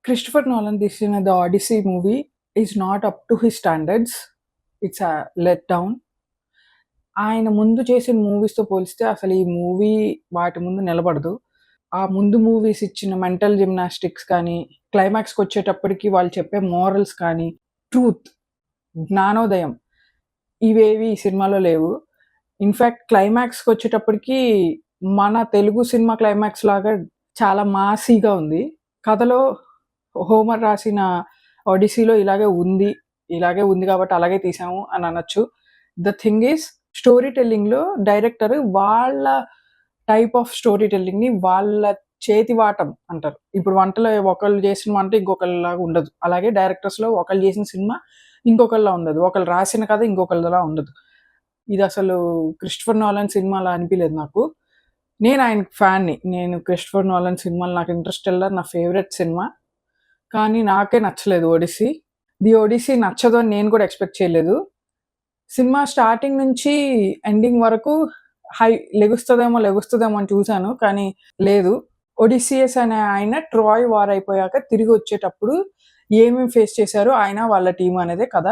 Christopher Nolan తీసిన 'the Odyssey' movie is not up to his standards. It's a let down. ఆయన ముందు చేసిన మూవీస్‌తో పోలిస్తే అసలు ఈ మూవీ వాటి ముందు నిలబడదు. ఆ ముందు మూవీస్ ఇచ్చిన మెంటల్ జిమ్నాస్టిక్స్ కానీ, క్లైమాక్స్‌కొచ్చేటప్పటికి వాళ్ళు చెప్పే మోరల్స్ కానీ, ట్రూత్, జ్ఞానోదయం ఇవేవి ఈ సినిమాలో లేవు. ఇన్‌ఫాక్ట్ క్లైమాక్స్‌కొచ్చేటప్పటికి మన తెలుగు సినిమా క్లైమాక్స్ లాగా చాలా మాసీగా ఉంది. కథలో హోమర్ రాసిన 'ఒడిసీ'లో ఇలాగే ఉంది కాబట్టి అలాగే తీసాము అని అనొచ్చు. ద థింగ్ ఈస్ స్టోరీ టెల్లింగ్‌లో డైరెక్టర్ వాళ్ళ టైప్ ఆఫ్ స్టోరీ టెల్లింగ్‌ని వాళ్ళ చేతివాటం అంటారు. ఇప్పుడు వంటలో ఒకళ్ళు చేసిన వంట ఇంకొకళ్ళలాగా ఉండదు. అలాగే డైరెక్టర్స్‌లో ఒకళ్ళు చేసిన సినిమా ఇంకొకళ్ళలా ఉండదు. ఒకళ్ళు రాసిన కథ ఇంకొకళ్ళలా ఉండదు. ఇదసలు క్రిస్టోఫర్ నోలన్ సినిమాలా అనిపియలేదు నాకు. నేను ఆయనకి ఫ్యాన్‌ని. నేను క్రిస్టోఫర్ నోలన్ సినిమాలు నాకు 'ఇంటర్‌స్టెల్లార్' నా ఫేవరెట్ సినిమా. కానీ నాకే నచ్చలేదు 'ఒడిసీ'. 'ది ఒడిసీ' నచ్చదు అని నేను కూడా ఎక్స్‌పెక్ట్ చేయలేదు. సినిమా స్టార్టింగ్ నుంచి ఎండింగ్ వరకు హై లెగుస్తదేమో అని చూసాను. కానీ లేదు. 'ఒడిసియస్' అనే ఆయన ట్రాయ్ వార్ అయిపోయాక తిరిగొచ్చేటప్పుడు ఏమేమి ఫేస్ చేశారో ఆయన, వాళ్ళ టీమ్ అనేదే కథ.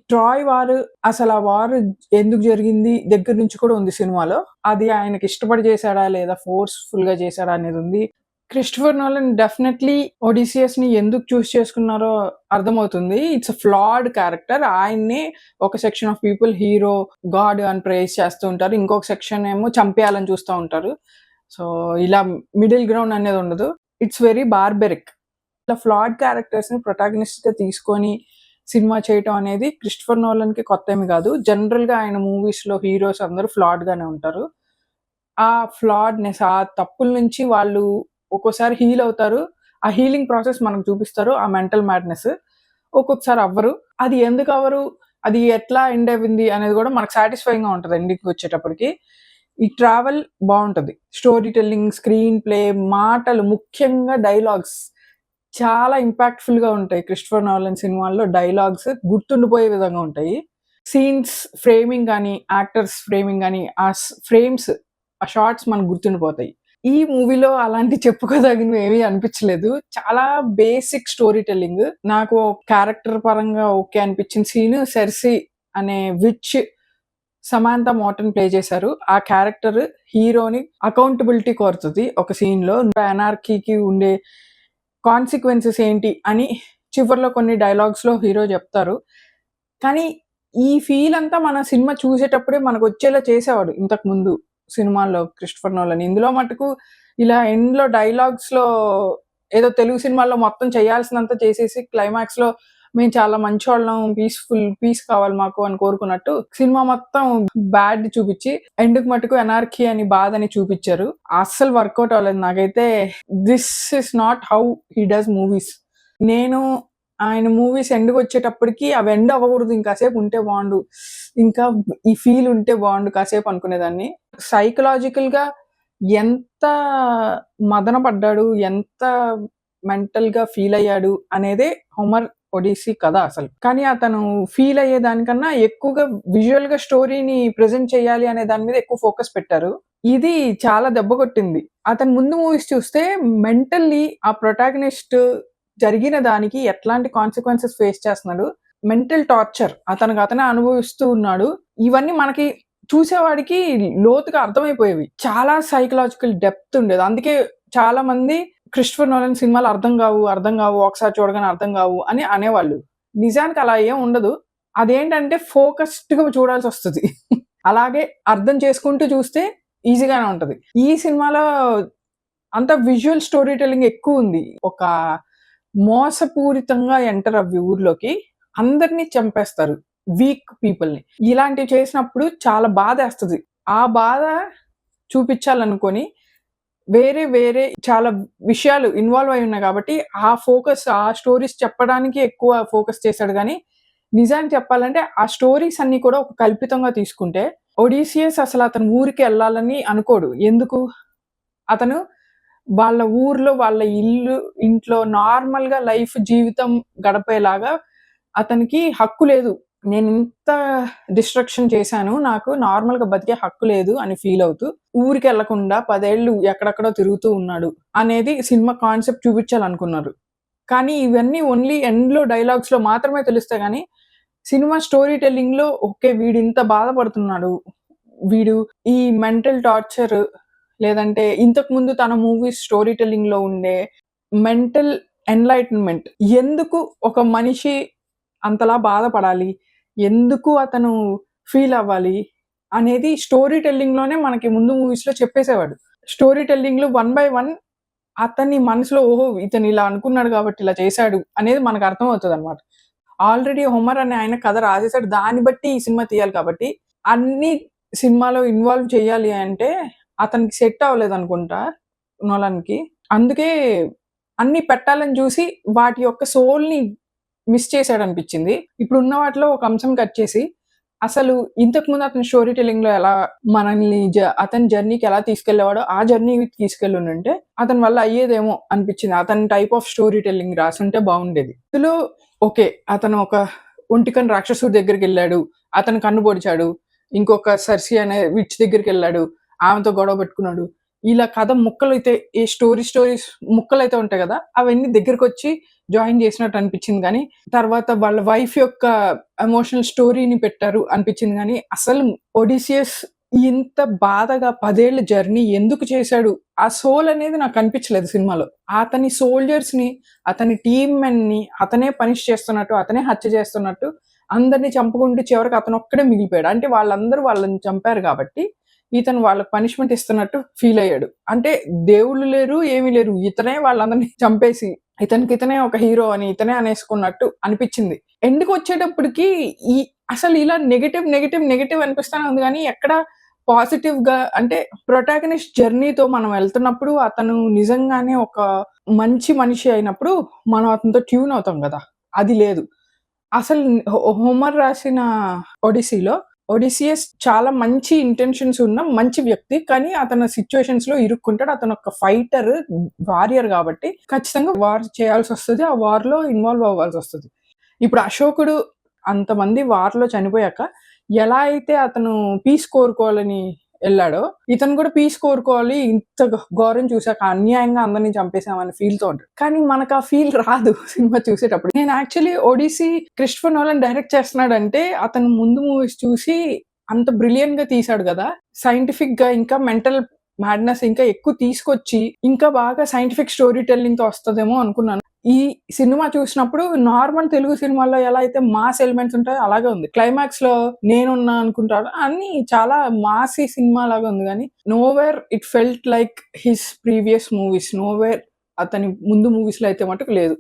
ట్రాయ్ వార్ అసలు ఆ వార్ ఎందుకు జరిగింది దగ్గర నుంచి కూడా ఉంది సినిమాలో. అది ఆయనకి ఇష్టపడి చేశాడా లేదా ఫోర్స్‌ఫుల్‌గా చేశాడా అనేది ఉంది. క్రిస్టోఫర్ నోలన్ డెఫినెట్‌లీ 'ఒడిసియస్‌ని' ఎందుకు చూజ్ చేసుకున్నారో అర్థమవుతుంది. It's a ఫ్లాడ్ character. ఆయన్నే ఒక section of people hero, God అని ప్రైజ్ చేస్తూ ఉంటారు. ఇంకొక సెక్షన్ ఏమో చంపేయాలని చూస్తా ఉంటారు. సో, ఇలా మిడిల్ గ్రౌండ్ అనేది ఉండదు. It's very barbaric. ఇలా ఫ్లాడ్ క్యారెక్టర్స్‌ని ప్రొటాగనిస్ట్‌గా తీసుకొని సినిమా చేయటం అనేది క్రిస్టోఫర్ నోలన్‌కి కొత్తేమి కాదు. జనరల్‌గా ఆయన మూవీస్‌లో హీరోస్ అందరూ ఫ్లాడ్‌గానే ఉంటారు. ఆ ఫ్లాడ్‌నెస్, ఆ తప్పుల నుంచి వాళ్ళు ఒక్కోసారి హీల్ అవుతారు. ఆ హీలింగ్ ప్రాసెస్ మనకు చూపిస్తారు. ఆ మెంటల్ మ్యాడ్‌నెస్. ఒక్కొక్కసారి అవ్వరు. అది ఎందుకు అవ్వరు? అది ఎట్లా ఎండ్ అయింది అనేది కూడా మనకు సాటిస్ఫైయింగ్‌గా ఉంటది ఎండింగ్‌కొచ్చేటప్పటికి. ఈ ట్రావెల్ బావుంటది. స్టోరీ టెల్లింగ్, స్క్రీన్ ప్లే, మాటలు, ముఖ్యంగా డైలాగ్స్ చాలా ఇంపాక్ట్‌ఫుల్‌గా ఉంటాయి. క్రిస్టోఫర్ నోలన్ సినిమాల్లో డైలాగ్స్ గుర్తుండిపోయే విధంగా ఉంటాయి. సీన్స్ ఫ్రేమింగ్ గాని, యాక్టర్స్ ఫ్రేమింగ్ గాని, ఫ్రేమ్స్, ఆ షాట్స్ మనకు గుర్తుండిపోతాయి. ఈ మూవీలో అలాంటి చెప్పుకోదగినవి ఏమీ అనిపించలేదు. చాలా బేసిక్ స్టోరీ టెల్లింగ్. నాకు క్యారెక్టర్ పరంగా ఓకే అనిపించిన సీన్ 'సెర్సీ' అనే విచ్ సమాంతా మోర్టన్ ప్లే చేశారు. ఆ క్యారెక్టర్ హీరోని అకౌంటబిలిటీ కోరుతది ఒక సీన్‌లో. ఎనార్కీకి ఉండే కాన్సిక్వెన్సెస్ ఏంటి అని చివర్లో కొన్ని డైలాగ్స్‌లో హీరో చెప్తారు. కానీ ఈ ఫీల్ అంతా మన సినిమా చూసేటప్పుడే మనకొచ్చేలా చేసేవాడు ఇంతకుముందు సినిమాల్లో క్రిస్టోఫర్ నోలన్. ఇందులో మటుకు ఇలా ఎండ్‌లో డైలాగ్స్‌లో ఏదో తెలుగు సినిమాల్లో మొత్తం చేయాల్సినంత చేసేసి క్లైమాక్స్‌లో మేము చాలా మంచోళ్ళం, పీస్ కావాలి మాకు అని కోరుకున్నట్టు సినిమా మొత్తం బ్యాడ్ చూపిచ్చి ఎండ్‌కి మటుకు ఎనార్కీ అని బాధని చూపిచ్చారు. అస్సలు వర్కౌట్ అవ్వలేదు నాకైతే. This is not how he does movies. నేను ఆయన మూవీస్ ఎండ్‌కొచ్చేటప్పటికి అవి ఎండ్ అవ్వకూడదు. ఇంకాసేపు ఉంటే బావుండు. ఇంకా ఈ ఫీల్ ఉంటే బావుండు కాసేపు అనుకునేదాన్ని. సైకలాజికల్‌గా ఎంత మదన పడ్డాడు, ఎంత మెంటల్‌గా ఫీల్ అయ్యాడు అనేదే 'హోమర్ ఒడిసీ' కథ అసలు. కానీ అతను ఫీల్ అయ్యే దానికన్నా ఎక్కువగా విజువల్‌గా స్టోరీని ప్రెజెంట్ చేయాలి అనే దాని మీద ఎక్కువ ఫోకస్ పెట్టారు. ఇది చాలా దెబ్బ కొట్టింది. అతని ముందు మూవీస్ చూస్తే మెంటల్లీ ఆ ప్రొటాగనిస్ట్ జరిగిన దానికి ఎట్లాంటి కాన్సిక్వెన్సెస్ ఫేస్ చేస్తున్నాడు. మెంటల్ టార్చర్ అతనికి అతనే అనుభవిస్తూ ఉన్నాడు. ఇవన్నీ మనకి చూసేవాడికి లోతుగా అర్థమైపోయేవి. చాలా సైకలాజికల్ డెప్త్ ఉండేది. అందుకే చాలా మంది క్రిస్టోఫర్ నోలన్ సినిమాలు అర్థం గావు. ఒకసారి చూడగానే అర్థం గావు అని అనేవాళ్ళు. నిజానికి అలా ఏం ఉండదు. అదేంటంటే ఫోకస్డ్‌గా చూడాల్సొస్తది. అలాగే అర్థం చేసుకుంటూ చూస్తే ఈజీగానే ఉంటది. ఈ సినిమాలో అంతా విజువల్ స్టోరీ టెల్లింగ్ ఎక్కువుంది. ఒక మోసపూరితంగా ఎంటర్ అవ్వి ఊర్లోకి అందరిని చంపేస్తారు. వీక్ పీపుల్‌ని. ఇలాంటివి చేసినప్పుడు చాలా బాధేస్తది. ఆ బాధ చూపిచ్చాలనుకోని వేరే చాలా విషయాలు ఇన్వాల్వ్ అయి ఉన్నాయి కాబట్టి, ఆ స్టోరీస్ చెప్పడానికి ఎక్కువ ఫోకస్ చేశాడు గానీ, నిజానికి చెప్పాలంటే ఆ స్టోరీస్ అన్నీ కూడా ఒక కల్పితంగా తీసుకుంటే, 'ఒడిసియస్' అసలు అతను ఊరికి ఎళ్ళాలని అనుకోడు. ఎందుకు? అతను వాళ్ళ ఊర్లో, వాళ్ళ ఇంట్లో నార్మల్‌గా జీవితం గడిపేలాగా అతనికి హక్కు లేదు. నేనింత డిస్ట్రక్షన్ చేశాను. నాకు నార్మల్‌గా బతికే హక్కు లేదు అని ఫీల్ అవుతూ, ఊరికెళ్ళకుండా 10 ఏళ్ళు ఎక్కడెక్కడో తిరుగుతూ ఉన్నాడు అనేది సినిమా కాన్సెప్ట్ చూపించాలనుకున్నారు. కానీ ఇవన్నీ ఓన్లీ ఎండ్‌లో డైలాగ్స్‌లో మాత్రమే తెలుస్తాయి గానీ, సినిమా స్టోరీ టెల్లింగ్‌లో ఓకే. వీడింత బాధపడుతున్నాడు. వీడు ఈ మెంటల్ టార్చర్ లేదంటే ఇంతకుముందు తన మూవీస్ స్టోరీ టెల్లింగ్‌లో ఉండే మెంటల్ ఎన్‌లైటన్‌మెంట్. ఎందుకు ఒక మనిషి అంతలా బాధపడాలి? ఎందుకు అతను ఫీల్ అవ్వాలి? అనేది స్టోరీ టెల్లింగ్‌లోనే మనకి ముందు మూవీస్‌లో చెప్పేసేవాడు. స్టోరీ టెల్లింగ్‌లో వన్ బై వన్ అతని మనసులో ఓహో! ఇతను ఇలా అనుకున్నాడు కాబట్టి ఇలా చేశాడు అనేది మనకు అర్థమవుతదనమాట. ఆల్రెడీ 'హొమర్' అనే ఆయన కథ రాసేసాడు. దాన్ని బట్టి ఈ సినిమా తీయాలి కాబట్టి, అన్నీ సినిమాలో ఇన్వాల్వ్ చేయాలి అంటే అతనికి సెట్ అవ్వలేదనుకుంటా 'నోలన్‌కి.' అందుకే అన్నీ పెట్టాలని చూసి వాటి యొక్క సోల్‌ని మిస్ చేశాడనిపిచ్చింది. ఇప్పుడున్న వాటిలో ఒక అంశం కట్ చేసి, అసలు ఇంతకుముందు అతని స్టోరీ టెల్లింగ్‌లో ఎలా మనల్ని అతని జర్నీకి ఎలా తీసుకెళ్ళేవాడో, ఆ జర్నీకి తీసుకెళ్ళుండుంటే, అతని వల్ల అయ్యేదేమో అనిపిచ్చింది. అతని టైప్ ఆఫ్ స్టోరీ టెల్లింగ్ రాసుంటే బావుండేది. ఇందులో ఓకే. అతను ఒక ఒంటికన్ను రాక్షసుడి దగ్గరికెళ్ళాడు. అతను కన్ను పొడిచాడు. ఇంకొక సర్సి అనే విచ్ దగ్గరికెళ్ళాడు. ఆమెతో గొడవ పెట్టుకున్నాడు. ఇలా కథ ముక్కలైతే ఏ స్టోరీస్ ముక్కలైతే ఉంటాయి గదా! అవన్నీ దగ్గరకొచ్చి జాయిన్ చేసినట్టు అనిపిచ్చింది గానీ, తర్వాత వాళ్ళ వైఫ్ యొక్క ఎమోషనల్ స్టోరీని పెట్టారు అనిపిచ్చింది గానీ, అసలు 'ఒడిసియస్' ఇంత బాధగా 10 ఏళ్ల జర్నీ ఎందుకు చేశాడు? ఆ సోల్ అనేది నాకు కనిపించలేదు సినిమాలో. అతని సోల్జర్స్‌ని, అతని టీమ్ మెన్‌ని అతనే పనిష్ చేస్తున్నట్టు, అతనే హత్య చేస్తున్నట్టు అందరిని చంపుకుంటూ చివరికి అతనొక్కడే మిగిలిపోయాడు. అంటే వాళ్ళందరూ వాళ్ళని చంపారు కాబట్టి, ఇతను వాళ్ళకి పనిష్మెంట్ ఇస్తున్నట్టు ఫీల్ అయ్యాడు. అంటే దేవుళ్ళు లేరు, ఏమీ లేరు. ఇతనే వాళ్ళందరిని చంపేసి, ఇతనికితనే ఒక హీరో అని ఇతనే అనేసుకున్నట్టు అనిపిచ్చింది. ఎండ్‌కొచ్చేటప్పటికి ఈ అసలు ఇలా నెగెటివ్ అనిపిస్తానే ఉంది గానీ, ఎక్కడ పాజిటివ్‌గా అంటే ప్రొటాగనిస్ట్ జర్నీతో మనం వెళ్తున్నప్పుడు అతను నిజంగానే ఒక మంచి మనిషి అయినప్పుడు మనం అతనితో ట్యూన్ అవుతాం గదా! అది లేదు. అసలు 'హోమర్' రాసిన 'ఒడిసీలో' ఒడిసియస్ చాలా మంచి ఇంటెన్షన్స్ ఉన్న మంచి వ్యక్తి. కానీ అతను సిట్యుయేషన్స్‌లో ఇరుక్కుంటాడు. అతనొక ఫైటర్, వారియర్ గాబట్టి ఖచ్చితంగా వార్ చేయాల్సొస్తది. ఆ వార్‌లో ఇన్వాల్వ్ అవ్వాల్సొస్తది. ఇప్పుడు 'అశోకుడు' అంతమంది వార్‌లో చనిపోయాక ఎలా అయితే అతను పీస్ కోరుకోవాలని ఎళ్ళాడో, ఇతను గూడా పీస్ కోరుకోవాలి. ఇంత ఘోరం చూసాక అన్యాయంగా అందరిని చంపేసామని ఫీల్‌తో ఉంటాడు. కానీ మనకా ఫీల్ రాదు సినిమా చూసేటప్పుడు. నేను actually 'Odyssey' Christopher Nolan direct చేస్తున్నాడంటే, అతను ముందు మూవీస్ చూసి అంత బ్రిలియంట్‌గా తీశాడు గదా! సైంటిఫిక్‌గా ఇంకా మెంటల్ మ్యాడ్‌నెస్ ఇంకా ఎక్కువ తీసుకొచ్చి, ఇంకా బాగా సైంటిఫిక్ స్టోరీ టెల్లింగ్‌తో వస్తదేమో అనుకున్నాను. ఈ సినిమా చూసినప్పుడు నార్మల్ తెలుగు సినిమాల్లో ఎలా అయితే మాస్ ఎలిమెంట్స్ ఉంటాయో అలాగే ఉంది. క్లైమాక్స్‌లో నేనున్నా అనుకుంటాడు. అన్నీ చాలా మాసీ సినిమాలాగా ఉంది గానీ, nowhere it felt like his previous movies. Nowhere అతని ముందు మూవీస్‌లో అయితే మటుకు లేదు.